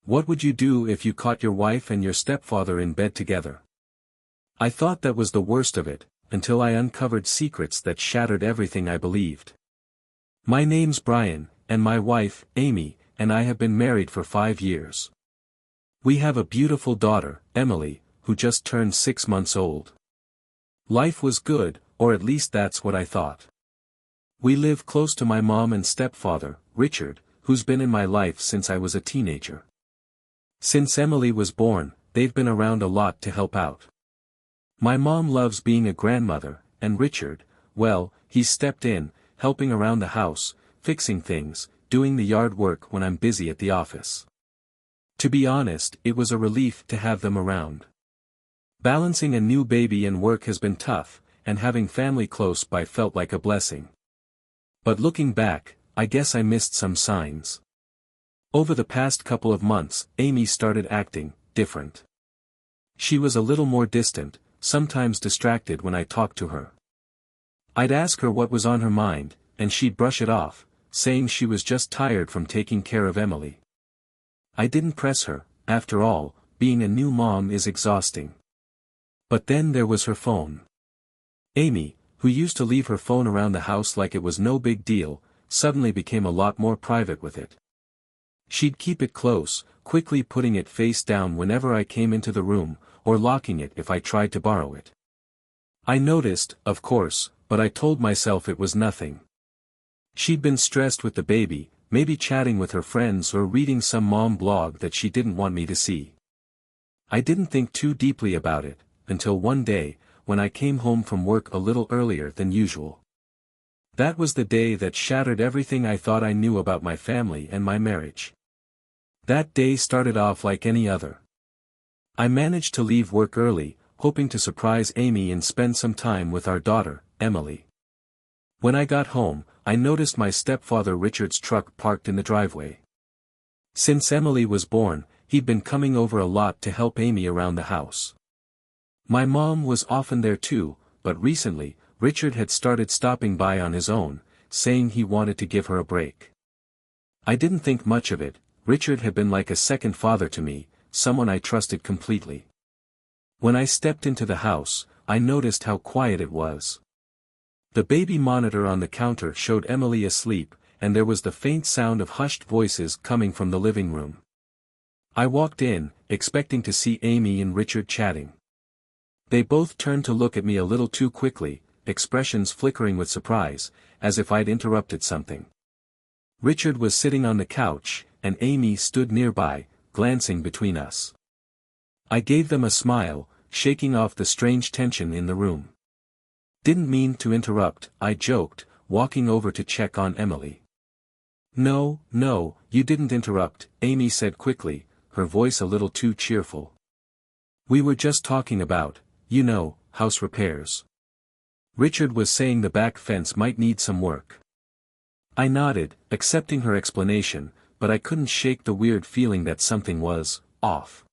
What would you do if you caught your wife and your stepfather in bed together? I thought that was the worst of it, until I uncovered secrets that shattered everything I believed. My name's Brian, and my wife, Amy, and I have been married for 5 years. We have a beautiful daughter, Emily, who just turned 6 months old. Life was good, or at least that's what I thought. We live close to my mom and stepfather, Richard, who's been in my life since I was a teenager. Since Emily was born, they've been around a lot to help out. My mom loves being a grandmother, and Richard, well, he's stepped in, helping around the house, fixing things, doing the yard work when I'm busy at the office. To be honest, it was a relief to have them around. Balancing a new baby and work has been tough, and having family close by felt like a blessing. But looking back, I guess I missed some signs. Over the past couple of months, Amy started acting different. She was a little more distant, sometimes distracted when I talked to her. I'd ask her what was on her mind, and she'd brush it off, saying she was just tired from taking care of Emily. I didn't press her, after all, being a new mom is exhausting. But then there was her phone. Amy, who used to leave her phone around the house like it was no big deal, suddenly became a lot more private with it. She'd keep it close, quickly putting it face down whenever I came into the room, or locking it if I tried to borrow it. I noticed, of course, but I told myself it was nothing. She'd been stressed with the baby, maybe chatting with her friends or reading some mom blog that she didn't want me to see. I didn't think too deeply about it, until one day, when I came home from work a little earlier than usual. That was the day that shattered everything I thought I knew about my family and my marriage. That day started off like any other. I managed to leave work early, hoping to surprise Amy and spend some time with our daughter, Emily. When I got home, I noticed my stepfather Richard's truck parked in the driveway. Since Emily was born, he'd been coming over a lot to help Amy around the house. My mom was often there too, but recently, Richard had started stopping by on his own, saying he wanted to give her a break. I didn't think much of it. Richard had been like a second father to me, someone I trusted completely. When I stepped into the house, I noticed how quiet it was. The baby monitor on the counter showed Emily asleep, and there was the faint sound of hushed voices coming from the living room. I walked in, expecting to see Amy and Richard chatting. They both turned to look at me a little too quickly, expressions flickering with surprise, as if I'd interrupted something. Richard was sitting on the couch, and Amy stood nearby, glancing between us. I gave them a smile, shaking off the strange tension in the room. Didn't mean to interrupt, I joked, walking over to check on Emily. No, you didn't interrupt, Amy said quickly, her voice a little too cheerful. We were just talking about, house repairs. Richard was saying the back fence might need some work. I nodded, accepting her explanation, but I couldn't shake the weird feeling that something was off.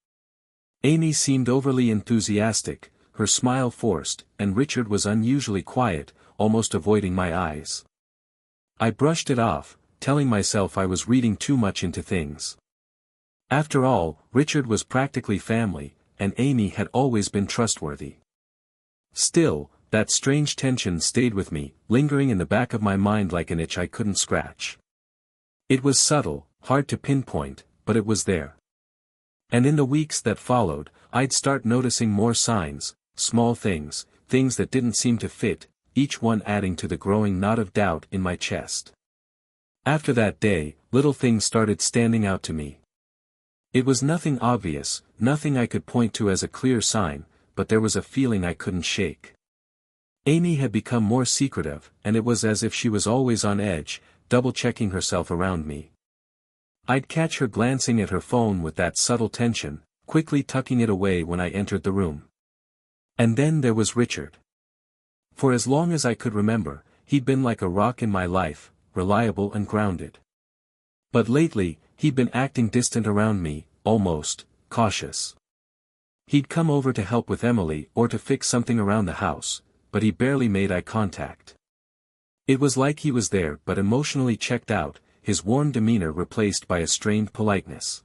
Amy seemed overly enthusiastic, her smile forced, and Richard was unusually quiet, almost avoiding my eyes. I brushed it off, telling myself I was reading too much into things. After all, Richard was practically family, and Amy had always been trustworthy. Still, that strange tension stayed with me, lingering in the back of my mind like an itch I couldn't scratch. It was subtle, hard to pinpoint, but it was there. And in the weeks that followed, I'd start noticing more signs, small things that didn't seem to fit, each one adding to the growing knot of doubt in my chest. After that day, little things started standing out to me. It was nothing obvious, nothing I could point to as a clear sign, but there was a feeling I couldn't shake. Amy had become more secretive, and it was as if she was always on edge, double-checking herself around me. I'd catch her glancing at her phone with that subtle tension, quickly tucking it away when I entered the room. And then there was Richard. For as long as I could remember, he'd been like a rock in my life, reliable and grounded. But lately, he'd been acting distant around me, almost cautious. He'd come over to help with Emily or to fix something around the house, but he barely made eye contact. It was like he was there but emotionally checked out, his warm demeanor replaced by a strained politeness.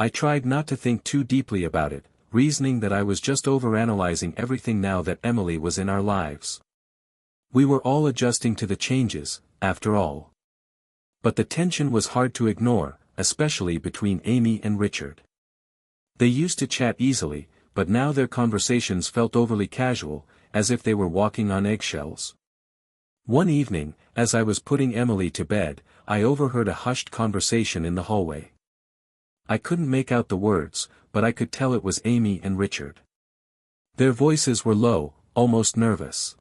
I tried not to think too deeply about it, reasoning that I was just overanalyzing everything now that Emily was in our lives. We were all adjusting to the changes, after all. But the tension was hard to ignore, especially between Amy and Richard. They used to chat easily, but now their conversations felt overly casual, as if they were walking on eggshells. One evening, as I was putting Emily to bed, I overheard a hushed conversation in the hallway. I couldn't make out the words, but I could tell it was Amy and Richard. Their voices were low, almost nervous.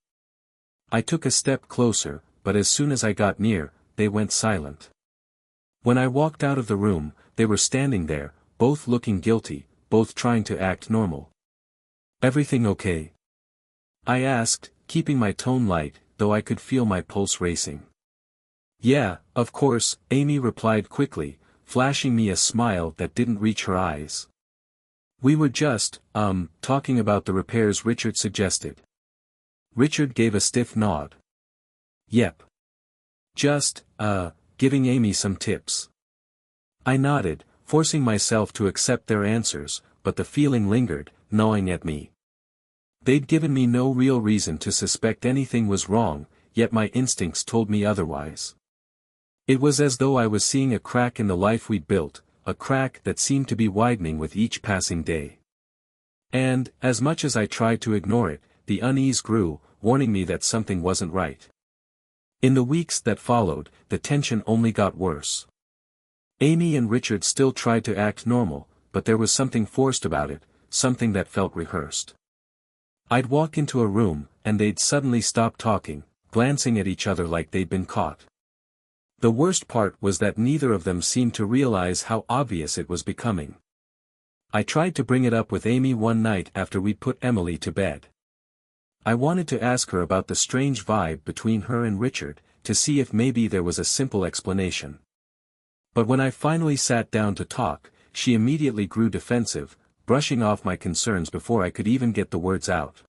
I took a step closer, but as soon as I got near, they went silent. When I walked out of the room, they were standing there, both looking guilty, both trying to act normal. "Everything okay?" I asked, keeping my tone light, though I could feel my pulse racing. "Yeah, of course," Amy replied quickly, flashing me a smile that didn't reach her eyes. "We were just, talking about the repairs Richard suggested." Richard gave a stiff nod. "Yep. Just, giving Amy some tips." I nodded, forcing myself to accept their answers, but the feeling lingered, gnawing at me. They'd given me no real reason to suspect anything was wrong, yet my instincts told me otherwise. It was as though I was seeing a crack in the life we'd built, a crack that seemed to be widening with each passing day. And, as much as I tried to ignore it, the unease grew, warning me that something wasn't right. In the weeks that followed, the tension only got worse. Amy and Richard still tried to act normal, but there was something forced about it, something that felt rehearsed. I'd walk into a room, and they'd suddenly stop talking, glancing at each other like they'd been caught. The worst part was that neither of them seemed to realize how obvious it was becoming. I tried to bring it up with Amy one night after we'd put Emily to bed. I wanted to ask her about the strange vibe between her and Richard, to see if maybe there was a simple explanation. But when I finally sat down to talk, she immediately grew defensive, brushing off my concerns before I could even get the words out.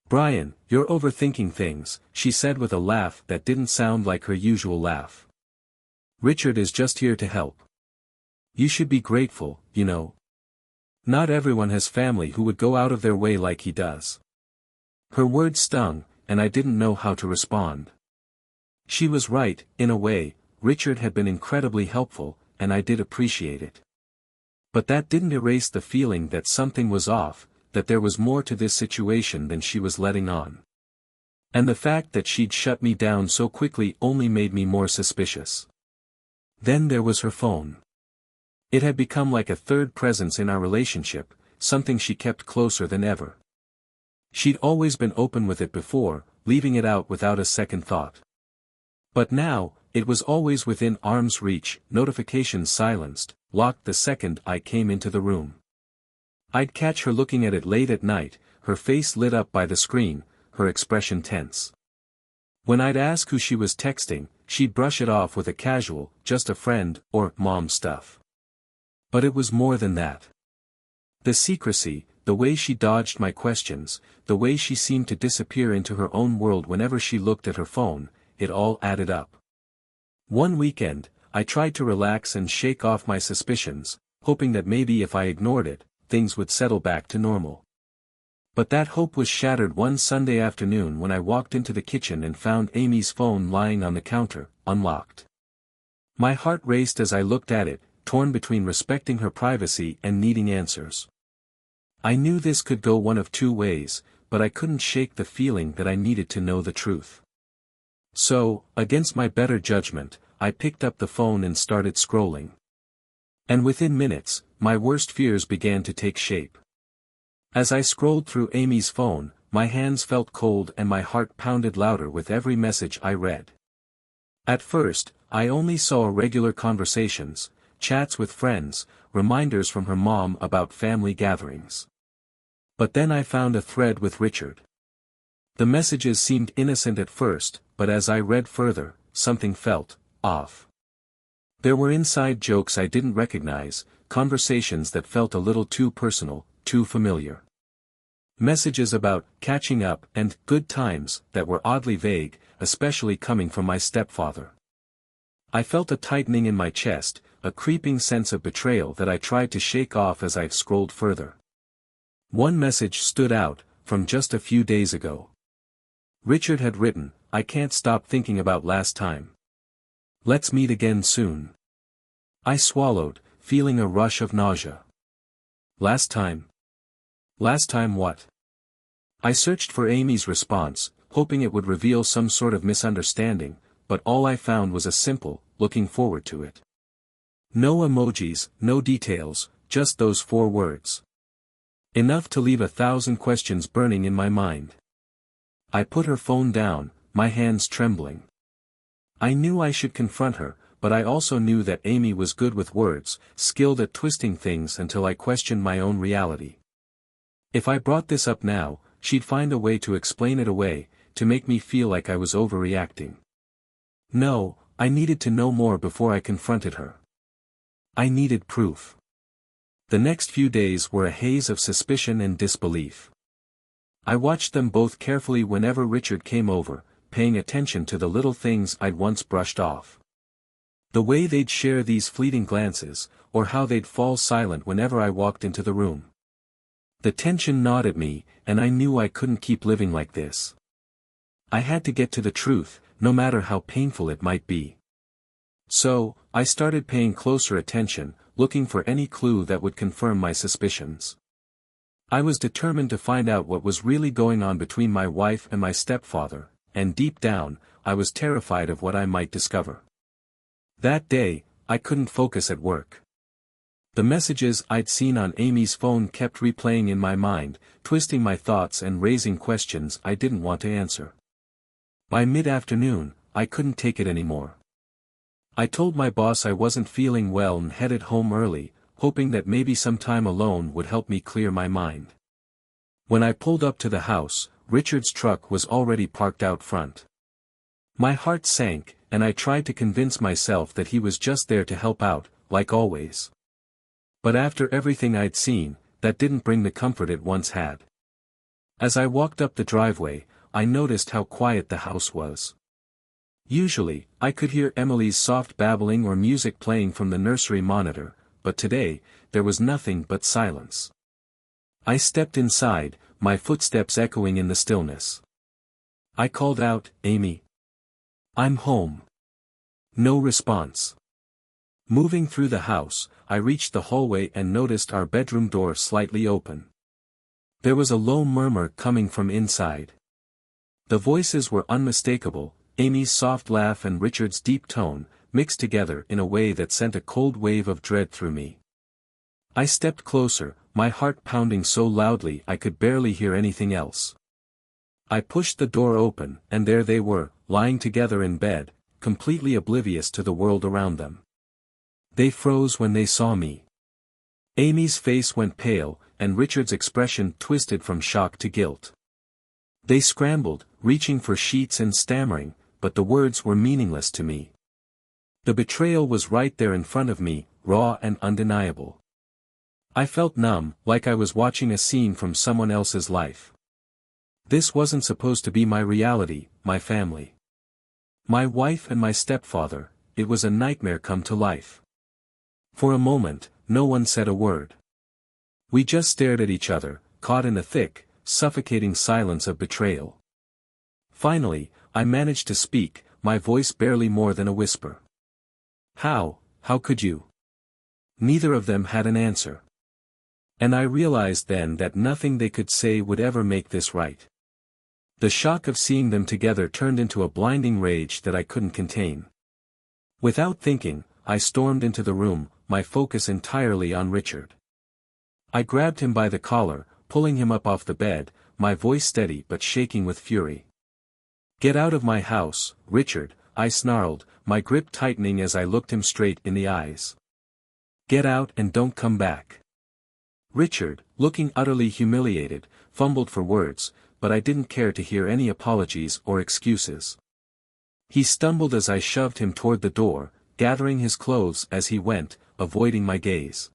"Brian, you're overthinking things," she said with a laugh that didn't sound like her usual laugh. "Richard is just here to help. You should be grateful, you know. Not everyone has family who would go out of their way like he does." Her words stung, and I didn't know how to respond. She was right, in a way. Richard had been incredibly helpful, and I did appreciate it. But that didn't erase the feeling that something was off, that there was more to this situation than she was letting on. And the fact that she'd shut me down so quickly only made me more suspicious. Then there was her phone. It had become like a third presence in our relationship, something she kept closer than ever. She'd always been open with it before, leaving it out without a second thought. But now, it was always within arm's reach, notifications silenced, locked the second I came into the room. I'd catch her looking at it late at night, her face lit up by the screen, her expression tense. When I'd ask who she was texting, she'd brush it off with a casual, "just a friend," or "mom stuff." But it was more than that. The secrecy, the way she dodged my questions, the way she seemed to disappear into her own world whenever she looked at her phone, it all added up. One weekend, I tried to relax and shake off my suspicions, hoping that maybe if I ignored it, things would settle back to normal. But that hope was shattered one Sunday afternoon when I walked into the kitchen and found Amy's phone lying on the counter, unlocked. My heart raced as I looked at it, torn between respecting her privacy and needing answers. I knew this could go one of two ways, but I couldn't shake the feeling that I needed to know the truth. So, against my better judgment, I picked up the phone and started scrolling. And within minutes, my worst fears began to take shape. As I scrolled through Amy's phone, my hands felt cold and my heart pounded louder with every message I read. At first, I only saw regular conversations, chats with friends, reminders from her mom about family gatherings. But then I found a thread with Richard. The messages seemed innocent at first, but as I read further, something felt off. There were inside jokes I didn't recognize, conversations that felt a little too personal, too familiar. Messages about catching up and good times that were oddly vague, especially coming from my stepfather. I felt a tightening in my chest, a creeping sense of betrayal that I tried to shake off as I scrolled further. One message stood out, from just a few days ago. Richard had written, "I can't stop thinking about last time. Let's meet again soon." I swallowed, feeling a rush of nausea. Last time? Last time what? I searched for Amy's response, hoping it would reveal some sort of misunderstanding, but all I found was a simple, "looking forward to it." No emojis, no details, just those 4 words. Enough to leave 1,000 questions burning in my mind. I put her phone down, my hands trembling. I knew I should confront her, but I also knew that Amy was good with words, skilled at twisting things until I questioned my own reality. If I brought this up now, she'd find a way to explain it away, to make me feel like I was overreacting. No, I needed to know more before I confronted her. I needed proof. The next few days were a haze of suspicion and disbelief. I watched them both carefully whenever Richard came over, paying attention to the little things I'd once brushed off. The way they'd share these fleeting glances, or how they'd fall silent whenever I walked into the room. The tension gnawed at me, and I knew I couldn't keep living like this. I had to get to the truth, no matter how painful it might be. So, I started paying closer attention, looking for any clue that would confirm my suspicions. I was determined to find out what was really going on between my wife and my stepfather, and deep down, I was terrified of what I might discover. That day, I couldn't focus at work. The messages I'd seen on Amy's phone kept replaying in my mind, twisting my thoughts and raising questions I didn't want to answer. By mid-afternoon, I couldn't take it anymore. I told my boss I wasn't feeling well and headed home early, hoping that maybe some time alone would help me clear my mind. When I pulled up to the house, Richard's truck was already parked out front. My heart sank, and I tried to convince myself that he was just there to help out, like always. But after everything I'd seen, that didn't bring the comfort it once had. As I walked up the driveway, I noticed how quiet the house was. Usually, I could hear Emily's soft babbling or music playing from the nursery monitor, but today, there was nothing but silence. I stepped inside, my footsteps echoing in the stillness. I called out, "Amy. I'm home." No response. Moving through the house, I reached the hallway and noticed our bedroom door slightly open. There was a low murmur coming from inside. The voices were unmistakable, Amy's soft laugh and Richard's deep tone, mixed together in a way that sent a cold wave of dread through me. I stepped closer, my heart pounding so loudly I could barely hear anything else. I pushed the door open, and there they were, lying together in bed, completely oblivious to the world around them. They froze when they saw me. Amy's face went pale, and Richard's expression twisted from shock to guilt. They scrambled, reaching for sheets and stammering, but the words were meaningless to me. The betrayal was right there in front of me, raw and undeniable. I felt numb, like I was watching a scene from someone else's life. This wasn't supposed to be my reality, my family. My wife and my stepfather, it was a nightmare come to life. For a moment, no one said a word. We just stared at each other, caught in the thick, suffocating silence of betrayal. Finally, I managed to speak, my voice barely more than a whisper. How could you?" Neither of them had an answer. And I realized then that nothing they could say would ever make this right. The shock of seeing them together turned into a blinding rage that I couldn't contain. Without thinking, I stormed into the room, my focus entirely on Richard. I grabbed him by the collar, pulling him up off the bed, my voice steady but shaking with fury. "Get out of my house, Richard," I snarled, my grip tightening as I looked him straight in the eyes. "Get out and don't come back." Richard, looking utterly humiliated, fumbled for words, but I didn't care to hear any apologies or excuses. He stumbled as I shoved him toward the door, gathering his clothes as he went, avoiding my gaze.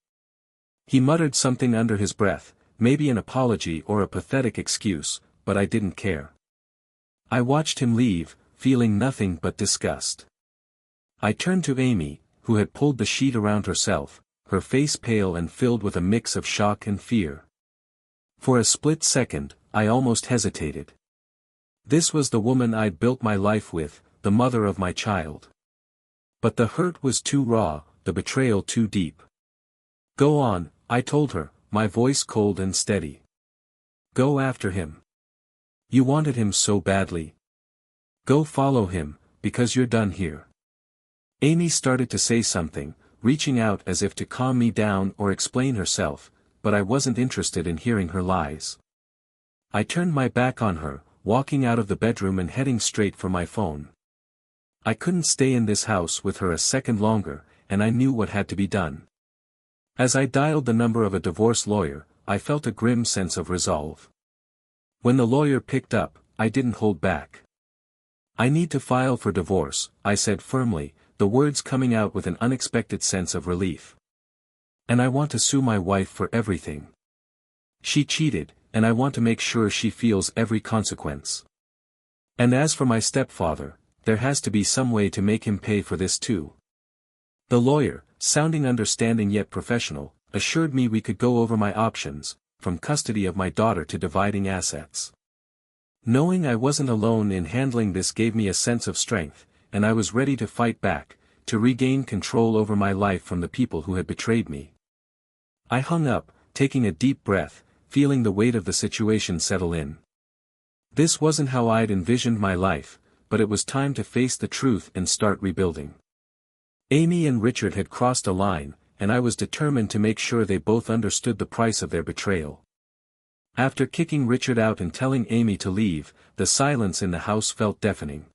He muttered something under his breath, maybe an apology or a pathetic excuse, but I didn't care. I watched him leave, feeling nothing but disgust. I turned to Amy, who had pulled the sheet around herself, her face pale and filled with a mix of shock and fear. For a split second, I almost hesitated. This was the woman I'd built my life with, the mother of my child. But the hurt was too raw, the betrayal too deep. "Go on," I told her, my voice cold and steady. "Go after him. You wanted him so badly. Go follow him, because you're done here." Amy started to say something, reaching out as if to calm me down or explain herself, but I wasn't interested in hearing her lies. I turned my back on her, walking out of the bedroom and heading straight for my phone. I couldn't stay in this house with her a second longer, and I knew what had to be done. As I dialed the number of a divorce lawyer, I felt a grim sense of resolve. When the lawyer picked up, I didn't hold back. "I need to file for divorce," I said firmly, the words coming out with an unexpected sense of relief. "And I want to sue my wife for everything. She cheated, and I want to make sure she feels every consequence. And as for my stepfather, there has to be some way to make him pay for this too." The lawyer, sounding understanding yet professional, assured me we could go over my options, from custody of my daughter to dividing assets. Knowing I wasn't alone in handling this gave me a sense of strength, and I was ready to fight back, to regain control over my life from the people who had betrayed me. I hung up, taking a deep breath, feeling the weight of the situation settle in. This wasn't how I'd envisioned my life, but it was time to face the truth and start rebuilding. Amy and Richard had crossed a line, and I was determined to make sure they both understood the price of their betrayal. After kicking Richard out and telling Amy to leave, the silence in the house felt deafening.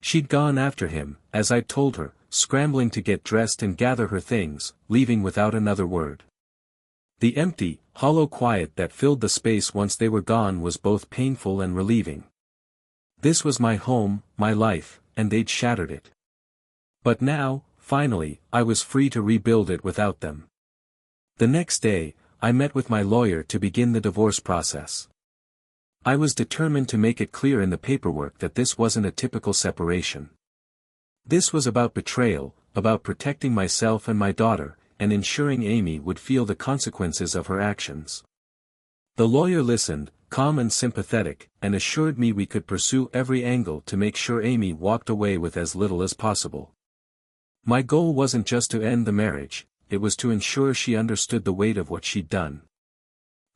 She'd gone after him, as I'd told her, scrambling to get dressed and gather her things, leaving without another word. The empty, hollow quiet that filled the space once they were gone was both painful and relieving. This was my home, my life, and they'd shattered it. But now, finally, I was free to rebuild it without them. The next day, I met with my lawyer to begin the divorce process. I was determined to make it clear in the paperwork that this wasn't a typical separation. This was about betrayal, about protecting myself and my daughter, and ensuring Amy would feel the consequences of her actions. The lawyer listened, calm and sympathetic, and assured me we could pursue every angle to make sure Amy walked away with as little as possible. My goal wasn't just to end the marriage, it was to ensure she understood the weight of what she'd done.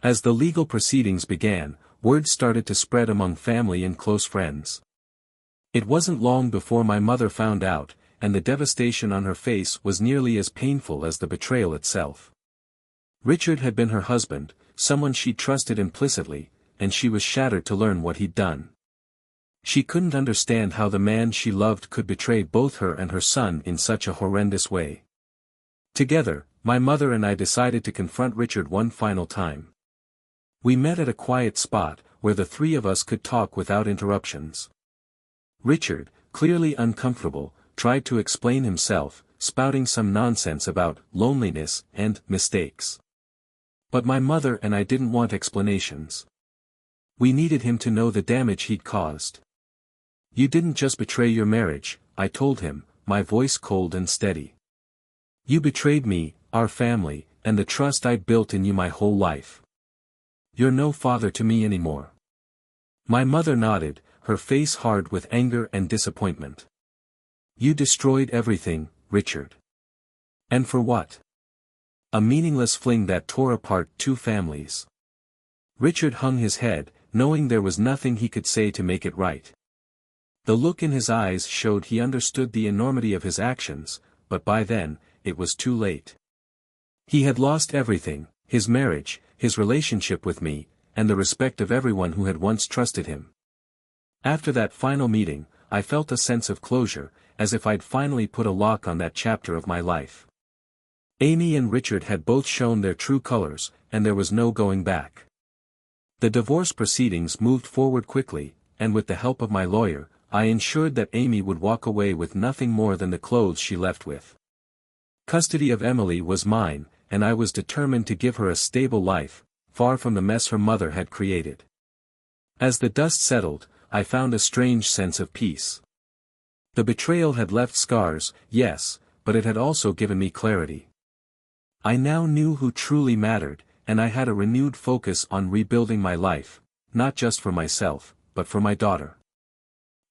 As the legal proceedings began, word started to spread among family and close friends. It wasn't long before my mother found out, and the devastation on her face was nearly as painful as the betrayal itself. Richard had been her husband, someone she'd trusted implicitly, and she was shattered to learn what he'd done. She couldn't understand how the man she loved could betray both her and her son in such a horrendous way. Together, my mother and I decided to confront Richard one final time. We met at a quiet spot, where the three of us could talk without interruptions. Richard, clearly uncomfortable, tried to explain himself, spouting some nonsense about loneliness and mistakes. But my mother and I didn't want explanations. We needed him to know the damage he'd caused. "You didn't just betray your marriage," I told him, my voice cold and steady. "You betrayed me, our family, and the trust I'd built in you my whole life. You're no father to me anymore." My mother nodded, her face hard with anger and disappointment. "You destroyed everything, Richard. And for what? A meaningless fling that tore apart two families." Richard hung his head, knowing there was nothing he could say to make it right. The look in his eyes showed he understood the enormity of his actions, but by then, it was too late. He had lost everything, his marriage, his relationship with me, and the respect of everyone who had once trusted him. After that final meeting, I felt a sense of closure, as if I'd finally put a lock on that chapter of my life. Amy and Richard had both shown their true colors, and there was no going back. The divorce proceedings moved forward quickly, and with the help of my lawyer, I ensured that Amy would walk away with nothing more than the clothes she left with. Custody of Emily was mine, and I was determined to give her a stable life, far from the mess her mother had created. As the dust settled, I found a strange sense of peace. The betrayal had left scars, yes, but it had also given me clarity. I now knew who truly mattered, and I had a renewed focus on rebuilding my life, not just for myself, but for my daughter.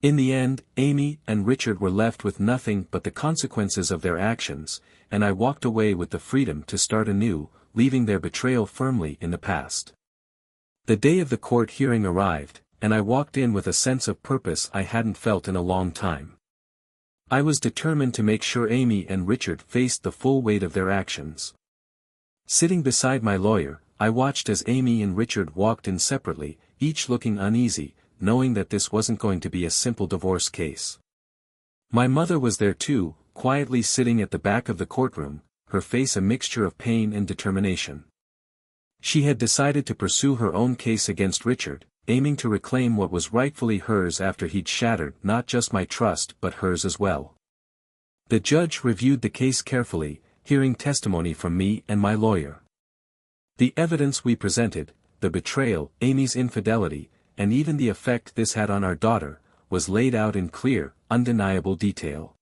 In the end, Amy and Richard were left with nothing but the consequences of their actions, and I walked away with the freedom to start anew, leaving their betrayal firmly in the past. The day of the court hearing arrived, and I walked in with a sense of purpose I hadn't felt in a long time. I was determined to make sure Amy and Richard faced the full weight of their actions. Sitting beside my lawyer, I watched as Amy and Richard walked in separately, each looking uneasy, knowing that this wasn't going to be a simple divorce case. My mother was there too, quietly sitting at the back of the courtroom, her face a mixture of pain and determination. She had decided to pursue her own case against Richard, aiming to reclaim what was rightfully hers after he'd shattered not just my trust but hers as well. The judge reviewed the case carefully, hearing testimony from me and my lawyer. The evidence we presented, the betrayal, Amy's infidelity, and even the effect this had on our daughter, was laid out in clear, undeniable detail.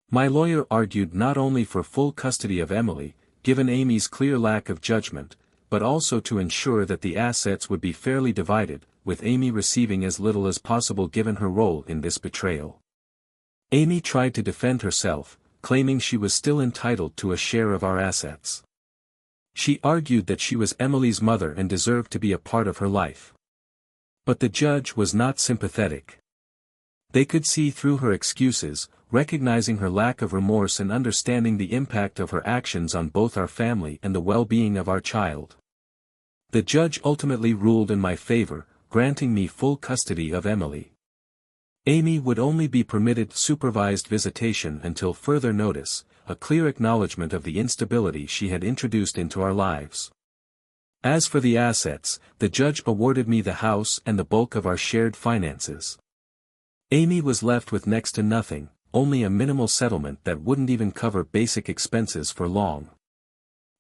My lawyer argued not only for full custody of Emily, given Amy's clear lack of judgment, but also to ensure that the assets would be fairly divided, with Amy receiving as little as possible given her role in this betrayal. Amy tried to defend herself, claiming she was still entitled to a share of our assets. She argued that she was Emily's mother and deserved to be a part of her life. But the judge was not sympathetic. They could see through her excuses, recognizing her lack of remorse and understanding the impact of her actions on both our family and the well-being of our child. The judge ultimately ruled in my favor, granting me full custody of Emily. Amy would only be permitted supervised visitation until further notice, a clear acknowledgement of the instability she had introduced into our lives. As for the assets, the judge awarded me the house and the bulk of our shared finances. Amy was left with next to nothing, only a minimal settlement that wouldn't even cover basic expenses for long.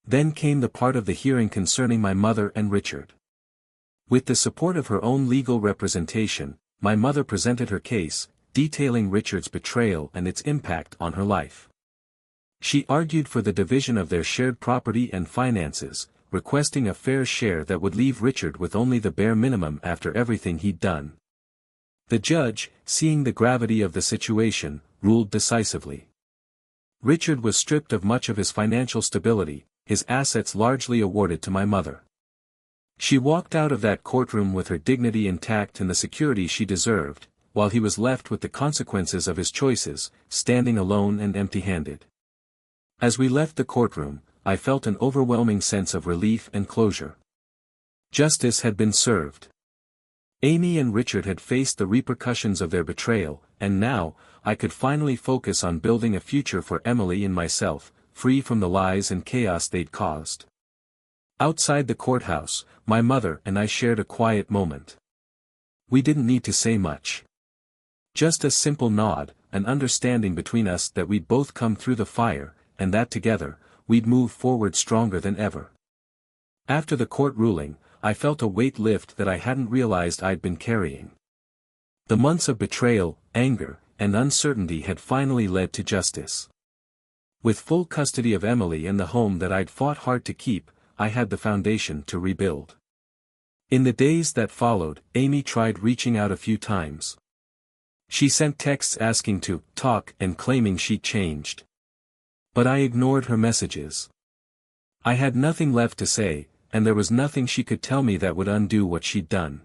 Then came the part of the hearing concerning my mother and Richard. With the support of her own legal representation, my mother presented her case, detailing Richard's betrayal and its impact on her life. She argued for the division of their shared property and finances, requesting a fair share that would leave Richard with only the bare minimum after everything he'd done. The judge, seeing the gravity of the situation, ruled decisively. Richard was stripped of much of his financial stability, his assets largely awarded to my mother. She walked out of that courtroom with her dignity intact and the security she deserved, while he was left with the consequences of his choices, standing alone and empty-handed. As we left the courtroom, I felt an overwhelming sense of relief and closure. Justice had been served. Amy and Richard had faced the repercussions of their betrayal, and now, I could finally focus on building a future for Emily and myself, free from the lies and chaos they'd caused. Outside the courthouse, my mother and I shared a quiet moment. We didn't need to say much. Just a simple nod, an understanding between us that we'd both come through the fire, and that together, we'd move forward stronger than ever. After the court ruling, I felt a weight lift that I hadn't realized I'd been carrying. The months of betrayal, anger, and uncertainty had finally led to justice. With full custody of Emily and the home that I'd fought hard to keep, I had the foundation to rebuild. In the days that followed, Amy tried reaching out a few times. She sent texts asking to talk and claiming she'd changed. But I ignored her messages. I had nothing left to say, and there was nothing she could tell me that would undo what she'd done.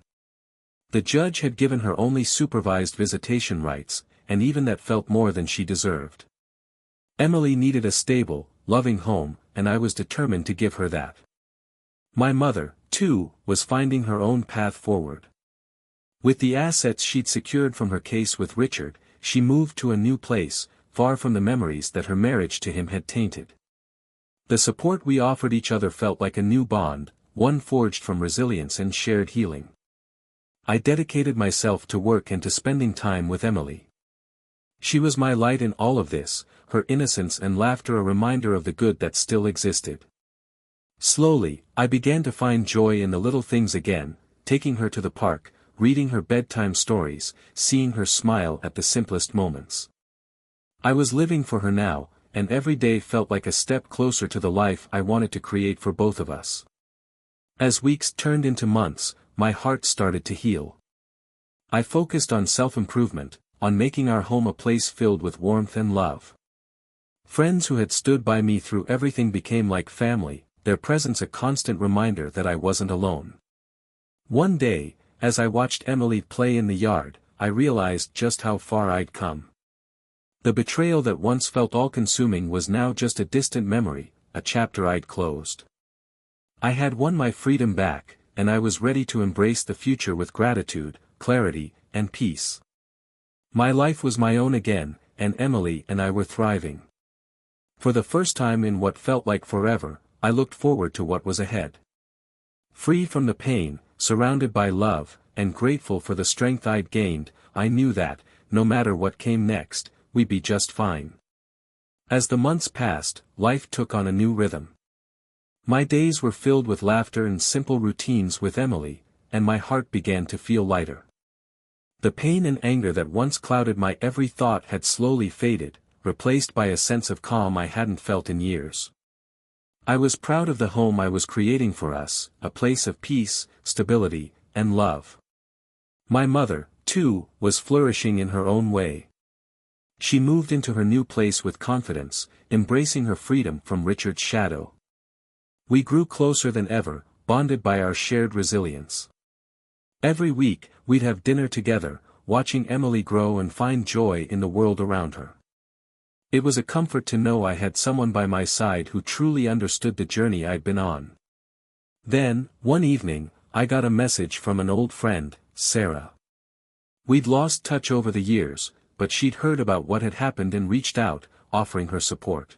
The judge had given her only supervised visitation rights, and even that felt more than she deserved. Emily needed a stable, loving home, and I was determined to give her that. My mother, too, was finding her own path forward. With the assets she'd secured from her case with Richard, she moved to a new place, far from the memories that her marriage to him had tainted. The support we offered each other felt like a new bond, one forged from resilience and shared healing. I dedicated myself to work and to spending time with Emily. She was my light in all of this, her innocence and laughter a reminder of the good that still existed. Slowly, I began to find joy in the little things again, taking her to the park, reading her bedtime stories, seeing her smile at the simplest moments. I was living for her now, and every day felt like a step closer to the life I wanted to create for both of us. As weeks turned into months, my heart started to heal. I focused on self-improvement, on making our home a place filled with warmth and love. Friends who had stood by me through everything became like family, their presence a constant reminder that I wasn't alone. One day, as I watched Emily play in the yard, I realized just how far I'd come. The betrayal that once felt all-consuming was now just a distant memory, a chapter I'd closed. I had won my freedom back, and I was ready to embrace the future with gratitude, clarity, and peace. My life was my own again, and Emily and I were thriving. For the first time in what felt like forever, I looked forward to what was ahead. Free from the pain, surrounded by love, and grateful for the strength I'd gained, I knew that, no matter what came next, we'd be just fine. As the months passed, life took on a new rhythm. My days were filled with laughter and simple routines with Emily, and my heart began to feel lighter. The pain and anger that once clouded my every thought had slowly faded, replaced by a sense of calm I hadn't felt in years. I was proud of the home I was creating for us, a place of peace, stability, and love. My mother, too, was flourishing in her own way. She moved into her new place with confidence, embracing her freedom from Richard's shadow. We grew closer than ever, bonded by our shared resilience. Every week, we'd have dinner together, watching Emily grow and find joy in the world around her. It was a comfort to know I had someone by my side who truly understood the journey I'd been on. Then, one evening, I got a message from an old friend, Sarah. We'd lost touch over the years, but she'd heard about what had happened and reached out, offering her support.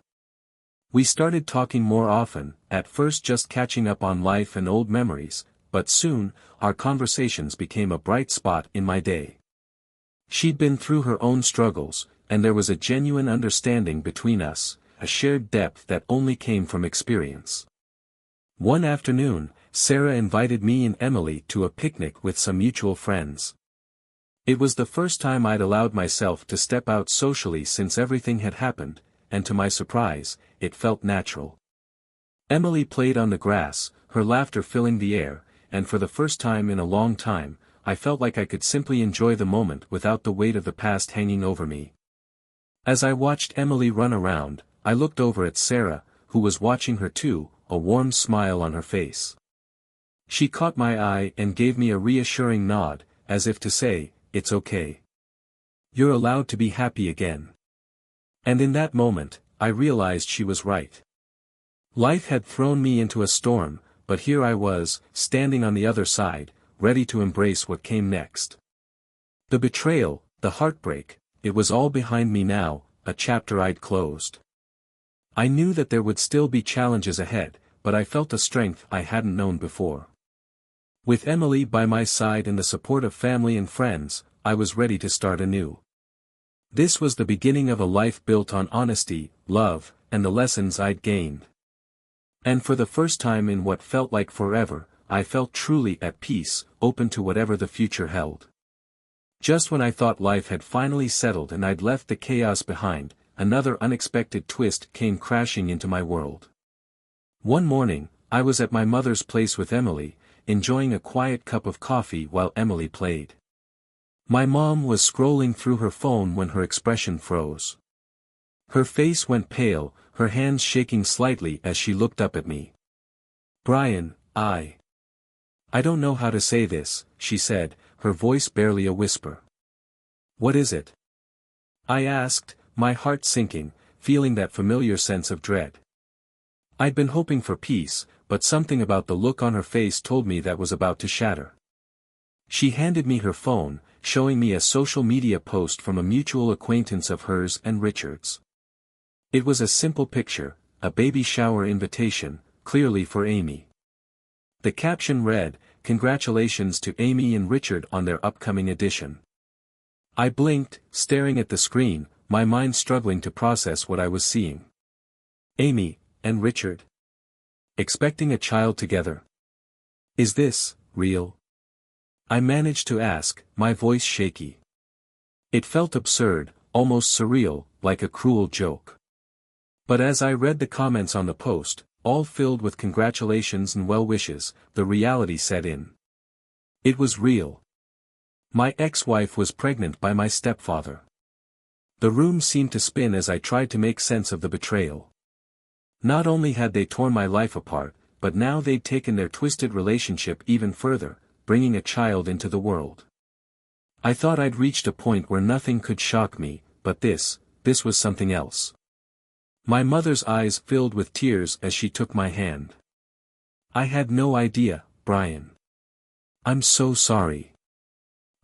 We started talking more often, at first just catching up on life and old memories, but soon, our conversations became a bright spot in my day. She'd been through her own struggles, and there was a genuine understanding between us, a shared depth that only came from experience. One afternoon, Sarah invited me and Emily to a picnic with some mutual friends. It was the first time I'd allowed myself to step out socially since everything had happened, and to my surprise, it felt natural. Emily played on the grass, her laughter filling the air, and for the first time in a long time, I felt like I could simply enjoy the moment without the weight of the past hanging over me. As I watched Emily run around, I looked over at Sarah, who was watching her too, a warm smile on her face. She caught my eye and gave me a reassuring nod, as if to say, "It's okay. You're allowed to be happy again." And in that moment, I realized she was right. Life had thrown me into a storm, but here I was, standing on the other side, ready to embrace what came next. The betrayal, the heartbreak, it was all behind me now, a chapter I'd closed. I knew that there would still be challenges ahead, but I felt a strength I hadn't known before. With Emily by my side and the support of family and friends, I was ready to start anew. This was the beginning of a life built on honesty, love, and the lessons I'd gained. And for the first time in what felt like forever, I felt truly at peace, open to whatever the future held. Just when I thought life had finally settled and I'd left the chaos behind, another unexpected twist came crashing into my world. One morning, I was at my mother's place with Emily, enjoying a quiet cup of coffee while Emily played. My mom was scrolling through her phone when her expression froze. Her face went pale, her hands shaking slightly as she looked up at me. "Brian, I don't know how to say this," she said, her voice barely a whisper. "What is it?" I asked, my heart sinking, feeling that familiar sense of dread. I'd been hoping for peace, but something about the look on her face told me that was about to shatter. She handed me her phone, showing me a social media post from a mutual acquaintance of hers and Richard's. It was a simple picture, a baby shower invitation, clearly for Amy. The caption read, "Congratulations to Amy and Richard on their upcoming addition." I blinked, staring at the screen, my mind struggling to process what I was seeing. Amy, and Richard? Expecting a child together? Is this real? I managed to ask, my voice shaky. It felt absurd, almost surreal, like a cruel joke. But as I read the comments on the post, all filled with congratulations and well wishes, the reality set in. It was real. My ex-wife was pregnant by my stepfather. The room seemed to spin as I tried to make sense of the betrayal. Not only had they torn my life apart, but now they'd taken their twisted relationship even further, bringing a child into the world. I thought I'd reached a point where nothing could shock me, but this was something else. My mother's eyes filled with tears as she took my hand. I had no idea, Brian. I'm so sorry.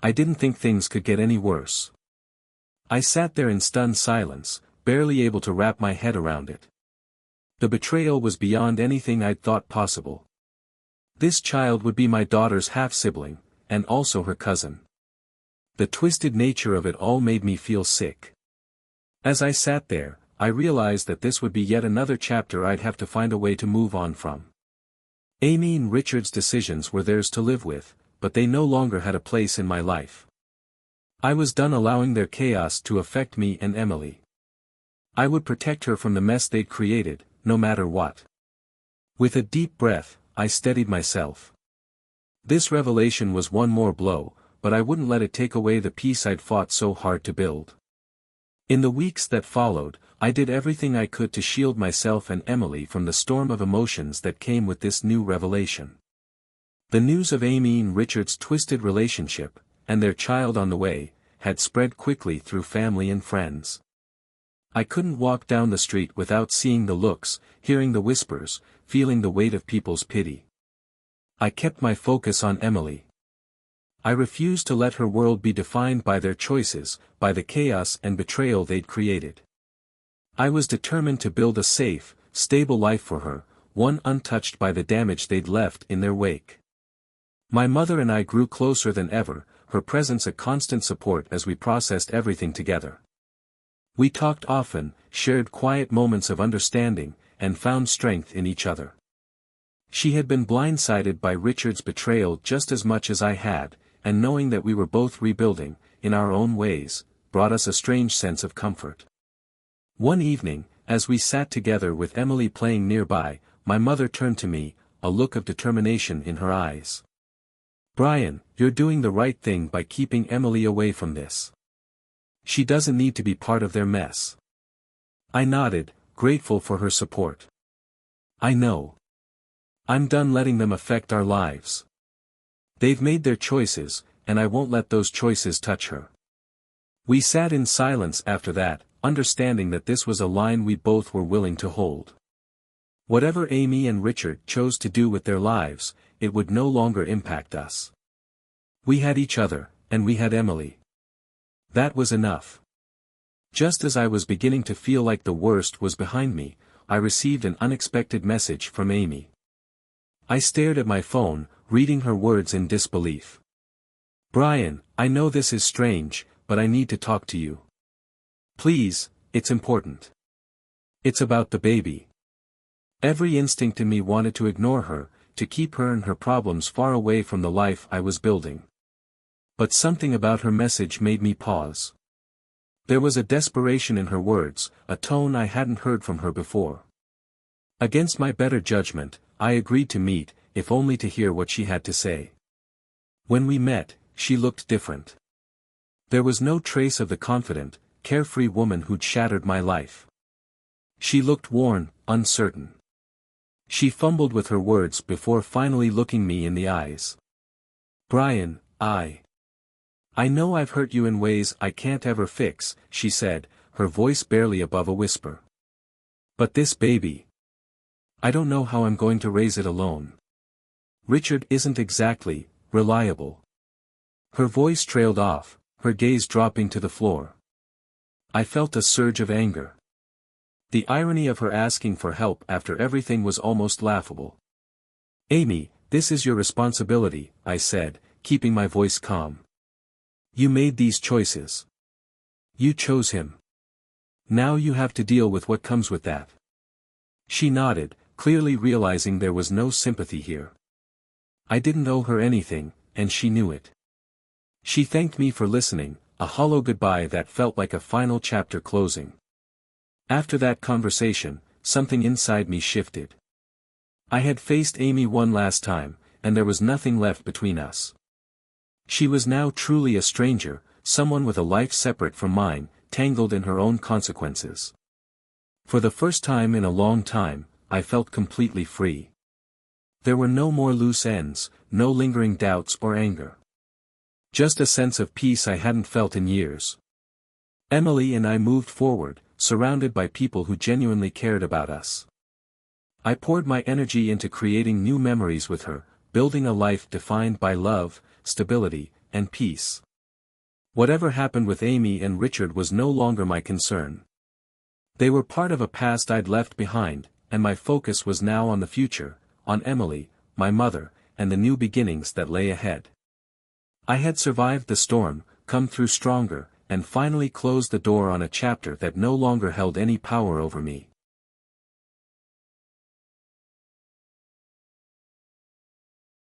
I didn't think things could get any worse. I sat there in stunned silence, barely able to wrap my head around it. The betrayal was beyond anything I'd thought possible. This child would be my daughter's half-sibling, and also her cousin. The twisted nature of it all made me feel sick. As I sat there, I realized that this would be yet another chapter I'd have to find a way to move on from. Amy and Richard's decisions were theirs to live with, but they no longer had a place in my life. I was done allowing their chaos to affect me and Emily. I would protect her from the mess they'd created, no matter what. With a deep breath, I steadied myself. This revelation was one more blow, but I wouldn't let it take away the peace I'd fought so hard to build. In the weeks that followed, I did everything I could to shield myself and Emily from the storm of emotions that came with this new revelation. The news of Amy and Richard's twisted relationship, and their child on the way, had spread quickly through family and friends. I couldn't walk down the street without seeing the looks, hearing the whispers, feeling the weight of people's pity. I kept my focus on Emily. I refused to let her world be defined by their choices, by the chaos and betrayal they'd created. I was determined to build a safe, stable life for her, one untouched by the damage they'd left in their wake. My mother and I grew closer than ever, her presence a constant support as we processed everything together. We talked often, shared quiet moments of understanding, and found strength in each other. She had been blindsided by Richard's betrayal just as much as I had, and knowing that we were both rebuilding, in our own ways, brought us a strange sense of comfort. One evening, as we sat together with Emily playing nearby, my mother turned to me, a look of determination in her eyes. "Brian, you're doing the right thing by keeping Emily away from this. She doesn't need to be part of their mess." I nodded, grateful for her support. "I know. I'm done letting them affect our lives. They've made their choices, and I won't let those choices touch her." We sat in silence after that, understanding that this was a line we both were willing to hold. Whatever Amy and Richard chose to do with their lives, it would no longer impact us. We had each other, and we had Emily. That was enough. Just as I was beginning to feel like the worst was behind me, I received an unexpected message from Amy. I stared at my phone, reading her words in disbelief. "Brian, I know this is strange, but I need to talk to you. Please, it's important. It's about the baby." Every instinct in me wanted to ignore her, to keep her and her problems far away from the life I was building. But something about her message made me pause. There was a desperation in her words, a tone I hadn't heard from her before. Against my better judgment, I agreed to meet, if only to hear what she had to say. When we met, she looked different. There was no trace of the confident, carefree woman who'd shattered my life. She looked worn, uncertain. She fumbled with her words before finally looking me in the eyes. "Brian, I know I've hurt you in ways I can't ever fix," she said, her voice barely above a whisper. "But this baby, I don't know how I'm going to raise it alone. Richard isn't exactly reliable." Her voice trailed off, her gaze dropping to the floor. I felt a surge of anger. The irony of her asking for help after everything was almost laughable. "Amy, this is your responsibility," I said, keeping my voice calm. "You made these choices. You chose him. Now you have to deal with what comes with that." She nodded, clearly realizing there was no sympathy here. I didn't owe her anything, and she knew it. She thanked me for listening, a hollow goodbye that felt like a final chapter closing. After that conversation, something inside me shifted. I had faced Amy one last time, and there was nothing left between us. She was now truly a stranger, someone with a life separate from mine, tangled in her own consequences. For the first time in a long time, I felt completely free. There were no more loose ends, no lingering doubts or anger. Just a sense of peace I hadn't felt in years. Emily and I moved forward, surrounded by people who genuinely cared about us. I poured my energy into creating new memories with her, building a life defined by love, stability, and peace. Whatever happened with Amy and Richard was no longer my concern. They were part of a past I'd left behind, and my focus was now on the future, on Emily, my mother, and the new beginnings that lay ahead. I had survived the storm, come through stronger, and finally closed the door on a chapter that no longer held any power over me.